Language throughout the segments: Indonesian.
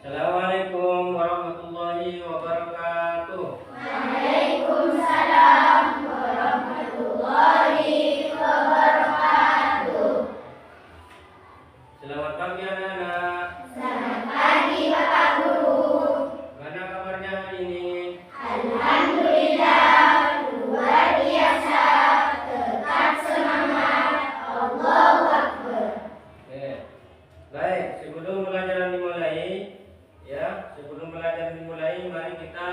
Assalamualaikum warahmatullahi wabarakatuh. Waalaikumsalam warahmatullahi wabarakatuh. Selamat pagi anak-anak. Selamat pagi Bapak Guru. Mana kabarnya hari ini? Alhamdulillah luar biasa, tetap semangat. Allahu Akbar. Baik, sebelum pelajaran dimulai, mari kita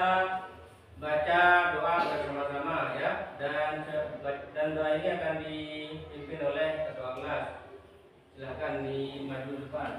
baca doa bersama-sama ya. Dan doa ini akan dipimpin oleh ketua kelas. Silakan di maju depan.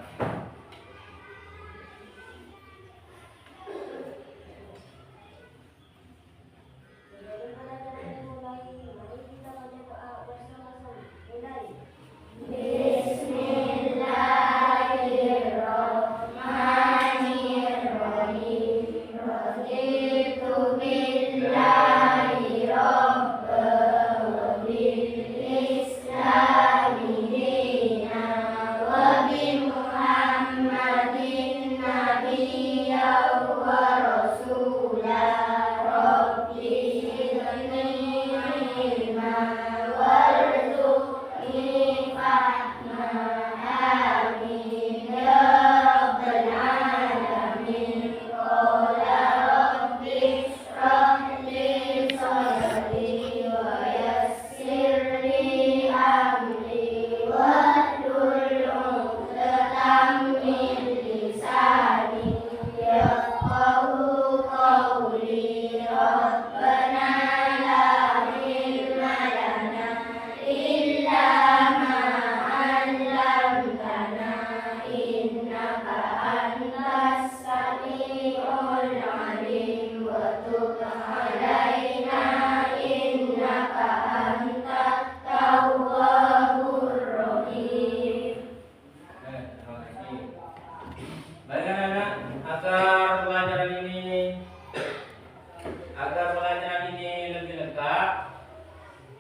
Agar pelajaran ini lebih lengkap,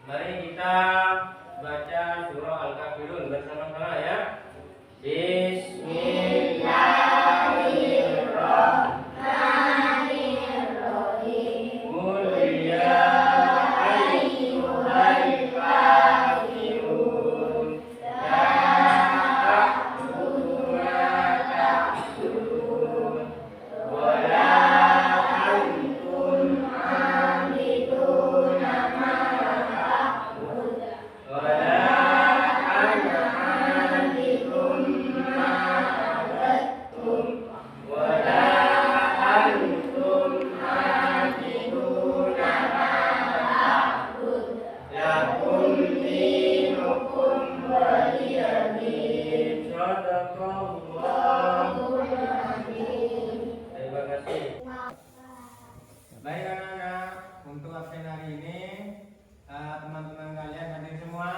mari kita baca surah Al-Kafirun bersama-sama ya. Bismillahirrahmanirrahim. Qul ya ayyuhal kafirun la a'budu ma ta'budun wa la antum 'abiduna ma a'bud wa la ana 'abidun ma 'abadtum wa la antum 'abiduna ma a'bud lakum dinukum waliya din. Shadaqallahul azim. Terima kasih. Baik anak-anak, untuk absen hari ini teman-teman kalian hadir semua?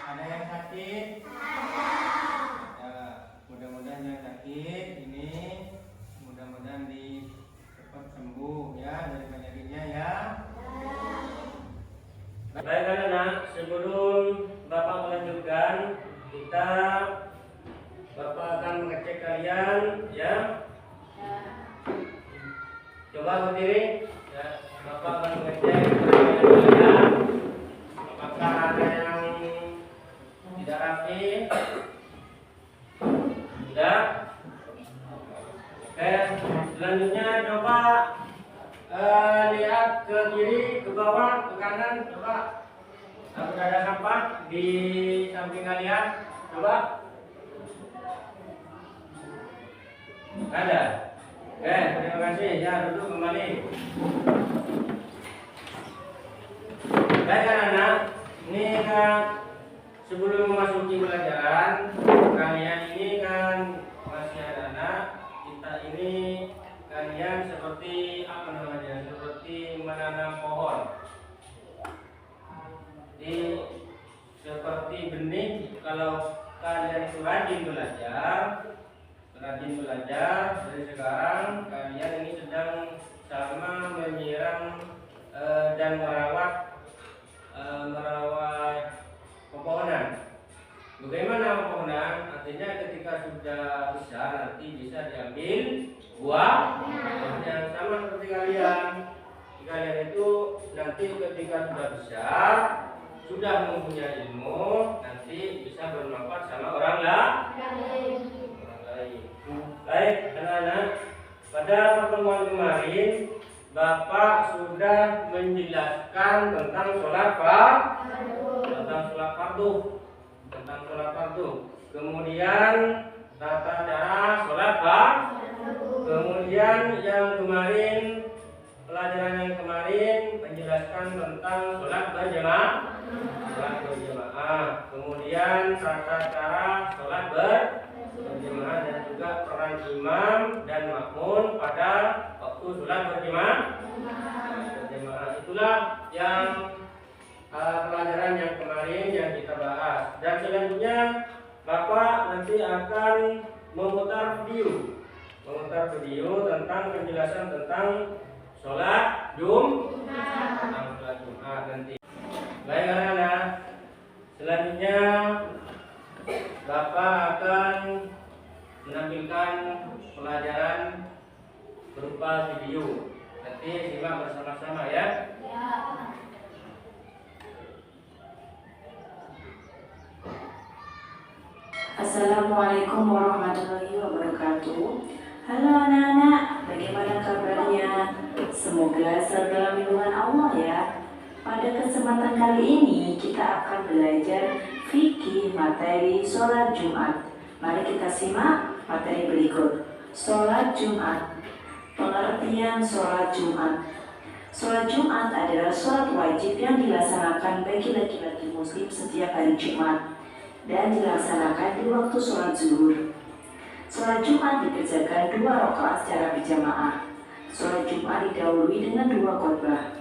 Ada yang sakit? Ya, mudah-mudahan yang sakit ini mudah-mudahan cepat sembuh ya dari penyakitnya ya. Baik anak-anak, sebelum Bapak melanjutkan, Bapak akan mengecek kalian ya. Coba berdiri ya, Bapak akan mengecek kalian apakah ada yang tidak rapi. Sudah? Oke, selanjutnya coba lihat ke kiri, ke bawah, ke kanan. Coba apakah ada sampah di samping kalian. Coba. Ada. Oke, terima kasih. Ya, duduk kembali. Baik anak-anak, ini kan sebelum memasuki pelajaran, kalian ini kan masih anak-anak. Kita ini kalian seperti apa namanya? Seperti menanam pohon. Seperti benih. Kalau kalian itu rajin belajar dari sekarang, kalian ini sedang sama menyiram dan merawat pepohonan. Bagaimana pepohonan? Artinya ketika ketika sudah besar nanti bisa diambil buah yang sama seperti kalian. Kalian itu nanti ketika sudah besar, sudah mempunyai ilmu, nanti bisa bermanfaat sama orang lain. Baik anak-anak, pada pertemuan kemarin Bapak sudah menjelaskan tentang sholat fardu, kemudian tata cara sholat fardu, kemudian yang kemarin pelajaran yang kemarin menjelaskan tentang sholat berjamaah, kemudian tata cara sholat berjamaah dan juga peran imam dan makmum pada waktu sholat berjamaah. Itulah yang pelajaran yang kemarin yang kita bahas. Dan selanjutnya Bapak nanti akan memutar video tentang penjelasan tentang sholat Jumat nanti. Baik anak-anak, selanjutnya Bapak akan menampilkan pelajaran berupa video. Nanti simak bersama-sama ya. Assalamualaikum warahmatullahi wabarakatuh. Halo anak-anak, bagaimana kabarnya? Semoga dalam lindungan Allah ya. Pada kesempatan kali ini kita akan belajar fikih materi sholat Jumat. Mari kita simak materi berikut. Sholat Jumat. Pengertian sholat Jumat. Sholat Jumat adalah sholat wajib yang dilaksanakan bagi laki-laki muslim setiap hari Jumat dan dilaksanakan di waktu sholat zuhur. Sholat Jumat dikerjakan 2 rakaat secara berjamaah. Sholat Jumat didahului dengan 2 khotbah.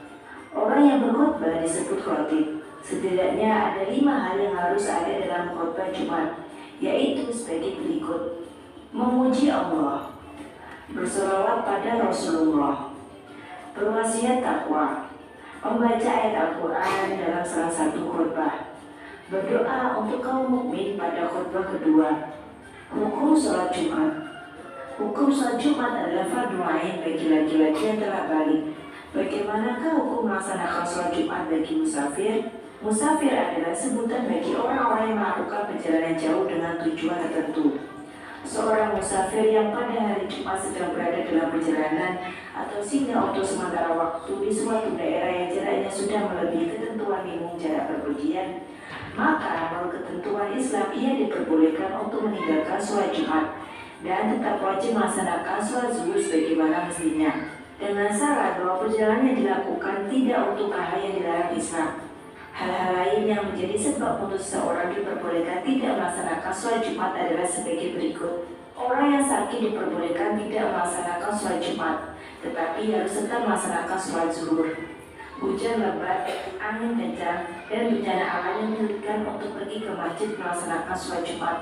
Orang yang berkhotbah disebut khatib. Setidaknya ada 5 hal yang harus ada dalam khotbah Jumat, yaitu sebagai berikut: memuji Allah, bersolawat pada Rasulullah, berwasiat takwa, membaca ayat Al-Quran dalam salah satu khotbah, berdoa untuk kaum mukmin pada khutbah kedua. Hukum sholat Jumat. Hukum sholat Jumat adalah fardu ain bagi laki-laki yang telah balik. Bagaimanakah hukum melaksanakan sholat Jumat bagi musafir? Musafir adalah sebutan bagi orang-orang yang melakukan perjalanan jauh dengan tujuan tertentu. Seorang musafir yang pada hari Jumat sedang berada dalam perjalanan atau singgah untuk sementara waktu di suatu daerah yang jaraknya sudah melebihi ketentuan minimum jarak bepergian, maka menurut ketentuan Islam ia diperbolehkan untuk meninggalkan sholat Jumat dan tetap wajib melaksanakan sholat zuhur sebagaimana mestinya, dengan syarat bahwa perjalanan yang dilakukan tidak untuk hal yang dilarang Islam. Hal-hal lain yang menjadi sebab untuk seseorang diperbolehkan tidak melaksanakan sholat Jumat adalah sebagai berikut. Orang yang sakit diperbolehkan tidak melaksanakan sholat Jumat, tetapi harus tetap melaksanakan sholat zuhur. Hujan lebat, angin kencang, dan bencana alam yang menyulitkan untuk pergi ke masjid melaksanakan sholat Jumat.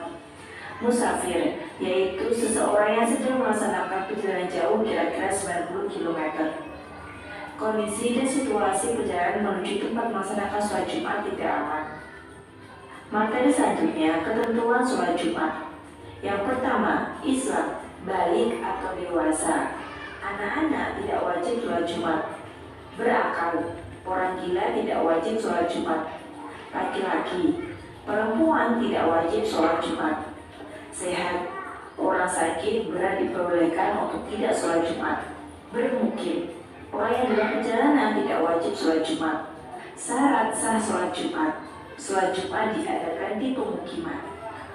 Musafir, yaitu seseorang yang sedang melaksanakan perjalanan jauh kira-kira 90 km. Kondisi dan situasi perjalanan menuju tempat melaksanakan sholat Jumat tidak aman. Materi selanjutnya, ketentuan sholat Jumat. Yang pertama, Islam, balik atau dewasa. Anak-anak tidak wajib sholat Jumat. Berakal, orang gila tidak wajib sholat Jumat. Laki-laki, perempuan tidak wajib sholat Jumat. Sehat, orang sakit berat diperbolehkan untuk tidak sholat Jumat. Bermukim, orang yang dalam perjalanan tidak wajib sholat Jumat. Syarat sah sholat Jumat. Sholat Jumat diadakan di pemukiman.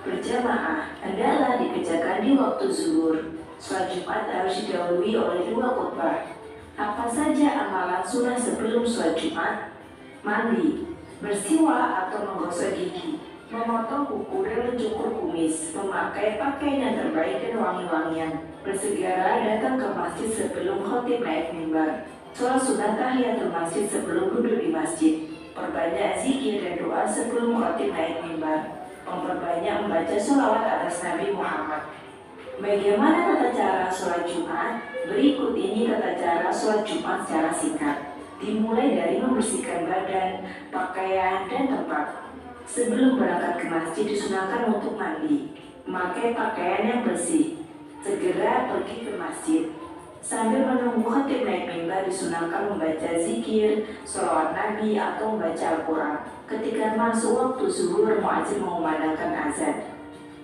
Berjamaah hendaklah dikerjakan di waktu zuhur. Sholat Jumat harus didahului oleh 2 khutbah. Apa saja amalan sunnah sebelum sholat Jumat? Mandi, bersiwak atau menggosok gigi, memotong kuku dan mencukur kumis, memakai pakaian yang terbaik dan wangi-wangian, bersegera datang ke masjid sebelum khatib naik mimbar, sholat sunat tahiyatul masjid sebelum duduk di masjid, perbanyak zikir dan doa sebelum khatib naik mimbar, memperbanyak membaca sholawat atas Nabi Muhammad. Bagaimana tata cara sholat Jumat? Berikut ini tata cara sholat Jumat secara singkat. Dimulai dari membersihkan badan, pakaian, dan tempat. Sebelum berangkat ke masjid disunahkan untuk mandi. Memakai pakaian yang bersih. Segera pergi ke masjid. Sambil menunggu khatib naik mimbar disunahkan membaca zikir, sholawat Nabi atau membaca Al-Quran. Ketika masuk waktu zuhur, muadzin mengumandangkan azan.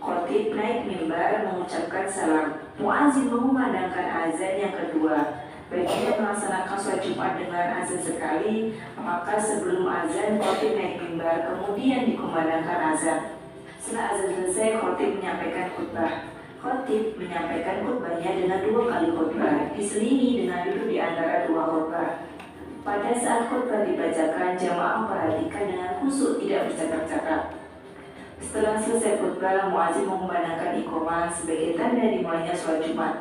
Khatib naik mimbar mengucapkan salam. Muadzin mengumandangkan azan yang kedua. Baginya melaksanakan sholat Jumat dengan azan sekali, maka sebelum azan khatib naik mimbar, kemudian dikumandangkan azan. Setelah azan selesai, khatib menyampaikan khutbah. Khatib menyampaikan khutbahnya dengan 2 kali khutbah, diselingi dengan duduk di antara 2 khutbah. Pada saat khutbah dibacakan, jamaah perhatikan dengan khusyuk, tidak bercakap-cakap. Setelah selesai khutbah, muadzin mengumandangkan iqamah sebagai tanda dimulainya sholat Jumat.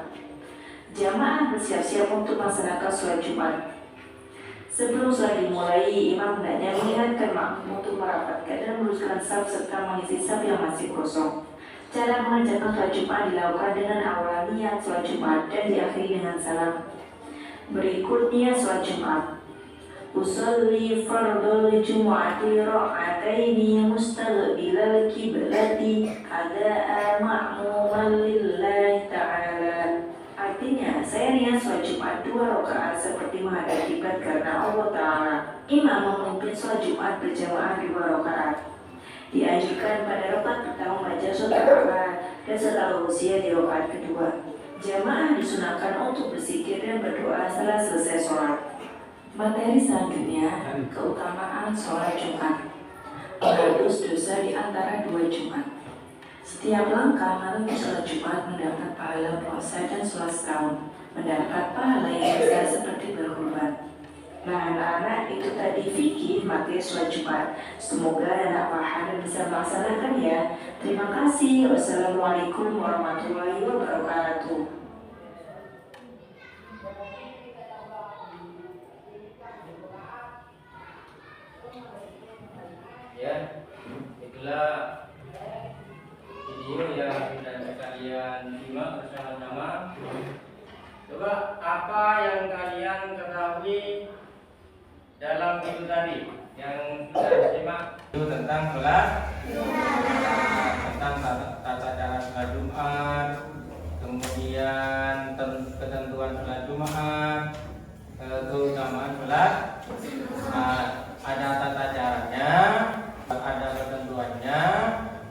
Jamaah bersiap-siap untuk melaksanakan sholat Jumat. Sebelum sholat dimulai, imam hendaknya mengingatkan makmum untuk merapatkan dan meluruskan saf serta mengisi saf yang masih kosong. Cara mengerjakan sholat Jumat dilakukan dengan awal niat sholat Jumat dan diakhiri dengan salam. Berikutnya sholat Jumat. Usolli fardul Jumu'ati ra'ataini mustaqbilal kiblati ada'a ma'muman lillahi ta'ala. Artinya, saya niat sholat Jumat 2 rakaat seperti menghadap kiblat karena Allah Ta'ala. Imam memimpin sholat Jumat berjamaah 2 rakaat. Dianjurkan pada rakaat pertama membaca surat Al-Baqarah dan surat Al-Ghasiyah di rakaat kedua. Jamaah disunahkan untuk berzikir dan berdoa setelah selesai sholat. Materi selanjutnya, keutamaan sholat Jumat. Menghapus dosa di antara 2 Jumat. Setiap langkah menuju sholat Jumat mendapat pahala puasa dan sholat setahun, mendapat pahala yang besar seperti berkorban. Nah anak-anak, itu tadi fikih materi sholat Jumat. Semoga anak paham dan bisa melaksanakan ya. Terima kasih. Wassalamualaikum warahmatullahi wabarakatuh. Ya, itulah video yang sudah kalian simak bersama-sama. Coba apa yang kalian ketahui dalam video tadi yang sudah disimak itu tentang sholat, tentang tata cara sholat Jumat, kemudian ketentuan sholat Jumat, keutamaan sholat. Ada tata caranya, ada ketentuannya,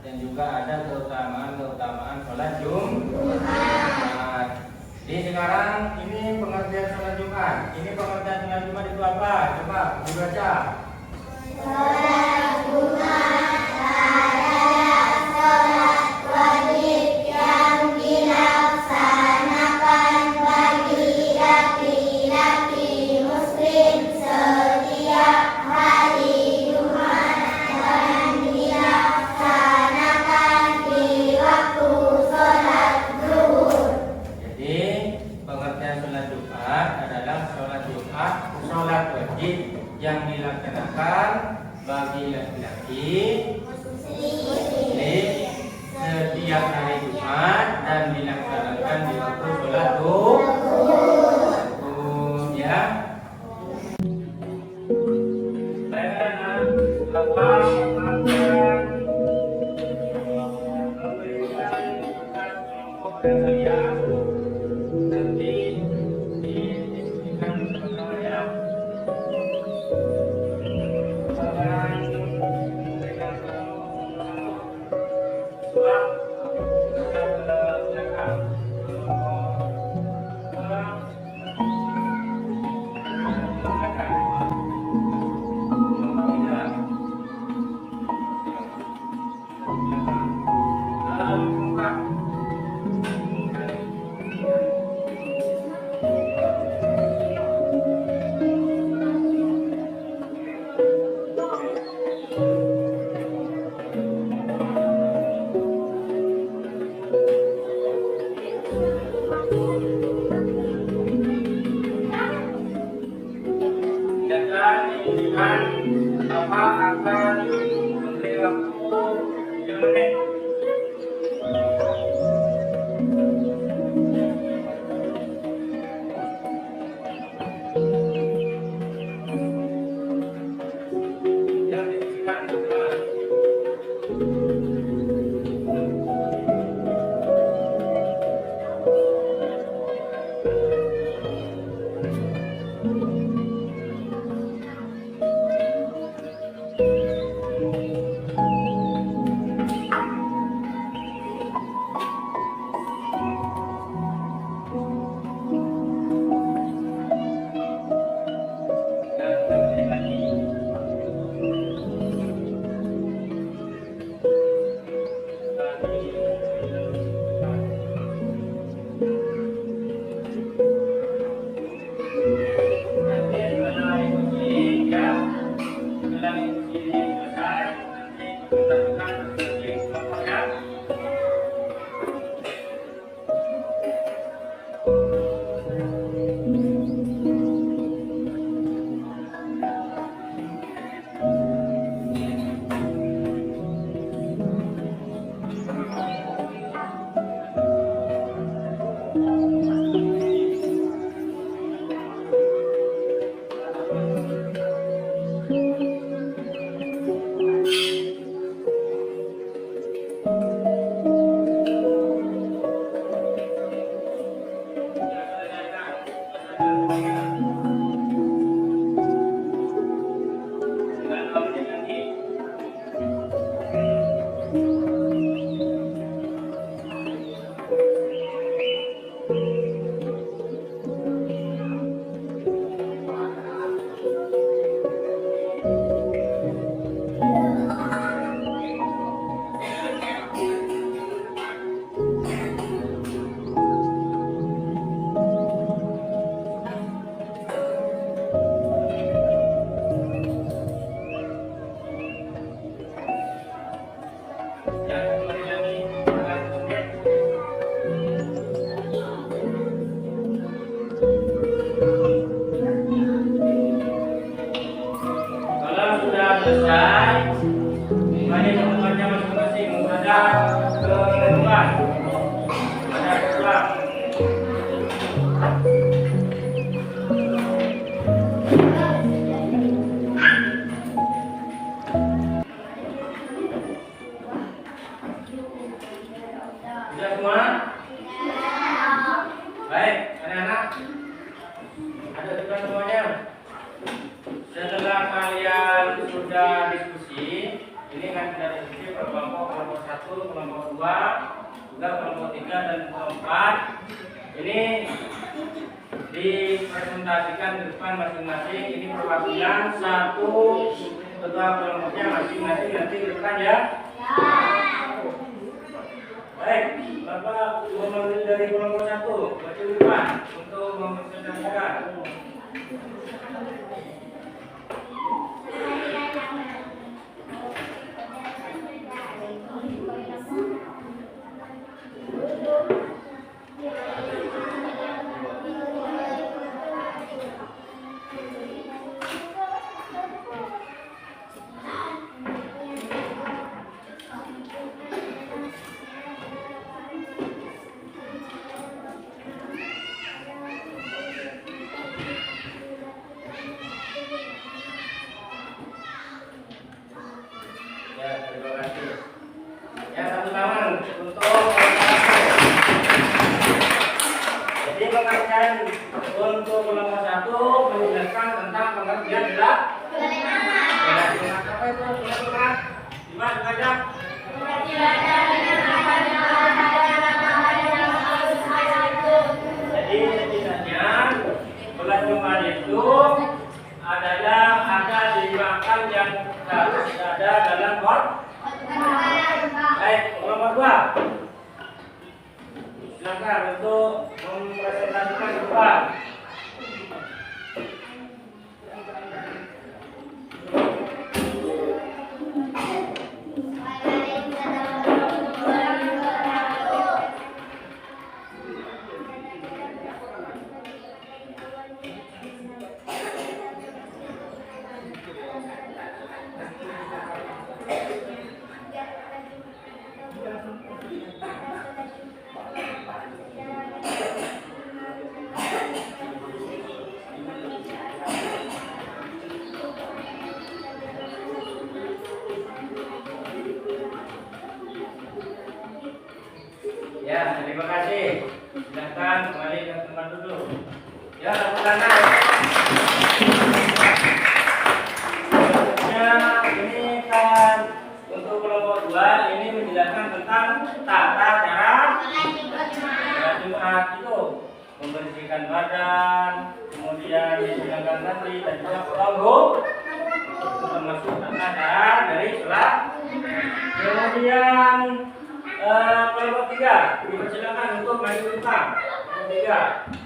dan juga ada keutamaan sholat Jumat. Jadi sekarang ini pengertian sholat Jumat. Ini pengertian sholat Jumat itu apa? Coba dibaca. Sholat Jumat adalah sholat wajib yang dilaksanakan bagi laki-laki muslim setiap hari Jumat dan dilaksanakan di waktu sholat zuhur. Jadi pengertian sholat Jumat adalah sholat Jumat, sholat wajib yang dilaksanakan bagi laki-laki muslim setiap hari Jumat dan dilaksanakan di waktu sholat zuhur. Ya. depan semuanya. Setelah kalian sudah diskusi, ini kan kita diskusi per kelompok 1, kelompok 2, juga kelompok 3 dan kelompok 4. Ini dipresentasikan di depan masing-masing. Ini perwakilan satu ketua kelompoknya masing-masing nanti di depan ya. Baik, Bapak memanggil dari kelompok 1, baca depan untuk mempresentasikan. Ya, terima kasih. Ya, satu tangan untuk jadi pengertian untuk kelompok 1 menjelaskan tentang pengertian gerak. Apa itu? Gerak. Gimana baca? Jadi setidaknya belas Jumat itu adalah ada 5 akal yang harus ada dalam Quran. Baik, nomor 2. Silakan untuk mempresentasikan depan. Ya, terima kasih. Silakan kembali ke tempat duduk. Ya, tepuk tangan. Selanjutnya ini kan untuk kelompok 2 ini menjelaskan tentang tata cara sholat Jumat itu membersihkan badan, kemudian dihilangkan nasi dan juga potong itu termasuk tata cara dari sholat. Kemudian kelompok 3 dipersilakan untuk maju ke depan. Kelompok 3.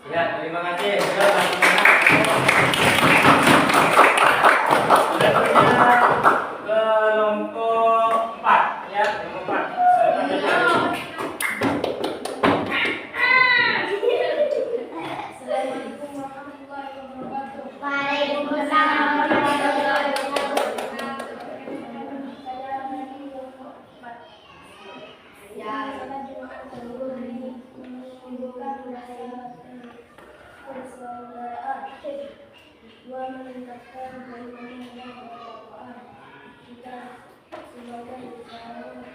Ya, terima kasih. Selanjutnya kelompok 4 ya, kelompok 4. Waalaikumsalam warahmatullahi wabarakatuh. Ya, sholat Jumat menimbulkan persaudaraan, dua meningkatkan keimanan dan ketakwaan. Kita semoga sarana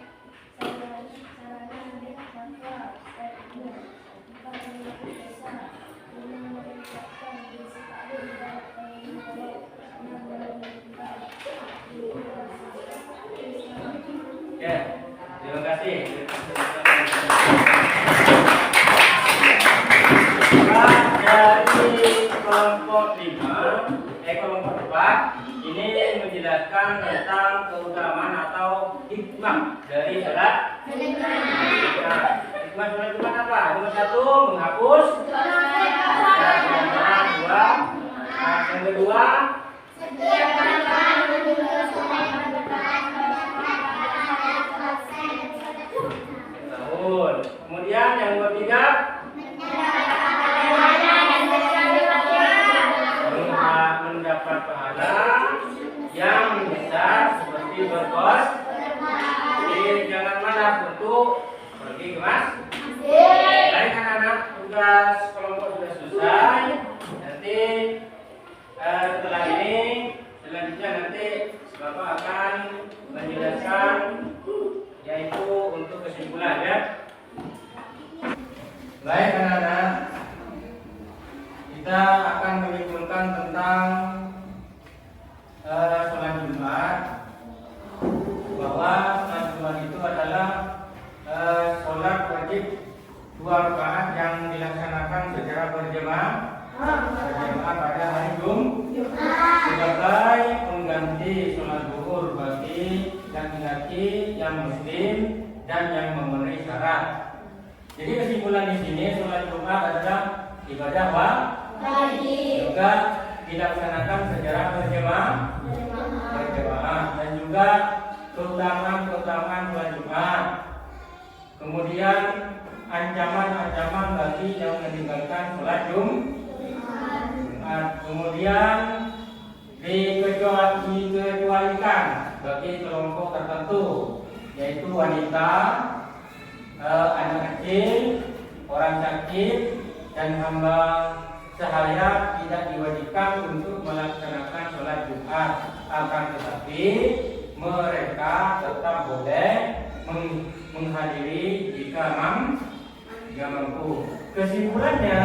manfaat dan ilmu empat menjadi dasar, lima meningkatkan disiplin dan tanggung jawab, enam meningkatkan Ya, terima kasih. Dari kelompok 5, kelompok 4 ini menjelaskan tentang keutamaan atau hikmah dari sholat. Nah, hikmah sholat Jumat apa? Nomor 1 menghapus. Yang kedua, yang kedua tahun. Kemudian yang ketiga tugas kelompok sudah selesai. Nanti setelah ini selanjutnya nanti Bapak akan menjelaskan yaitu untuk kesimpulan ya. Baik anak-anak, kita akan menyimpulkan tentang sholat Jumat, bahwa sholat Jumat itu adalah sholat wajib 2 rakaat yang dilaksanakan secara berjamaah pada hari Jumat sebagai pengganti sholat zuhur bagi laki-laki yang muslim dan yang memenuhi syarat. Jadi kesimpulan di sini sholat Jumat adalah ibadah wajib, juga dilaksanakan secara berjamaah dan juga keutamaan sholat Jumat. Kemudian ancaman-ancaman bagi yang meninggalkan sholat Jumat. Kemudian dikecualikan bagi kelompok tertentu, yaitu wanita, anak kecil, orang sakit, dan hamba sahaya tidak diwajibkan untuk melaksanakan sholat Jumat. Akan tetapi mereka tetap boleh menghadiri jika mampu. Kesimpulannya,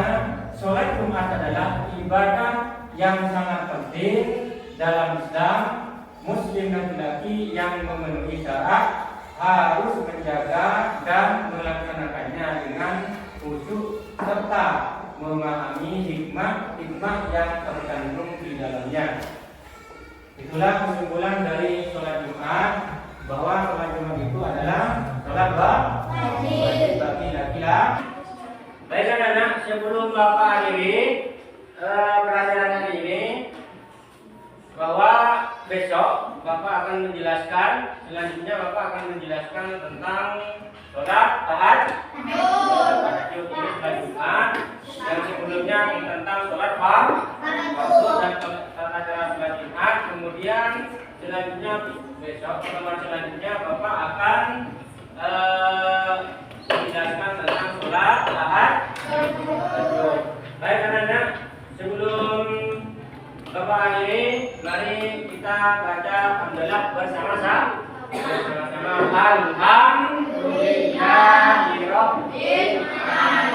sholat Jumat adalah ibadah yang sangat penting dalam Islam. Muslim laki-laki yang memenuhi syarat harus menjaga dan melaksanakannya dengan khusyuk serta memahami hikmah yang terkandung di dalamnya. Itulah kesimpulan dari sholat Jumat, bahwa sholat Jumat itu adalah sholat wajib bagi laki-laki. Baik anak-anak, sebelum Bapak akhiri pelajaran hari ini, bahwa besok Bapak akan menjelaskan, selanjutnya Bapak akan menjelaskan tentang sholat tahajud ini sholat Jumat, yang sebelumnya tentang sholat fardu dan tata cara sholat Jumat. Kemudian selanjutnya besok pertemuan selanjutnya Bapak akan menjelaskan tentang sholat tahajud. Baik anak-anak, sebelum Bapak akhiri, mari kita baca hamdalah bersama-sama. Alhamdulillahirabbil alamin.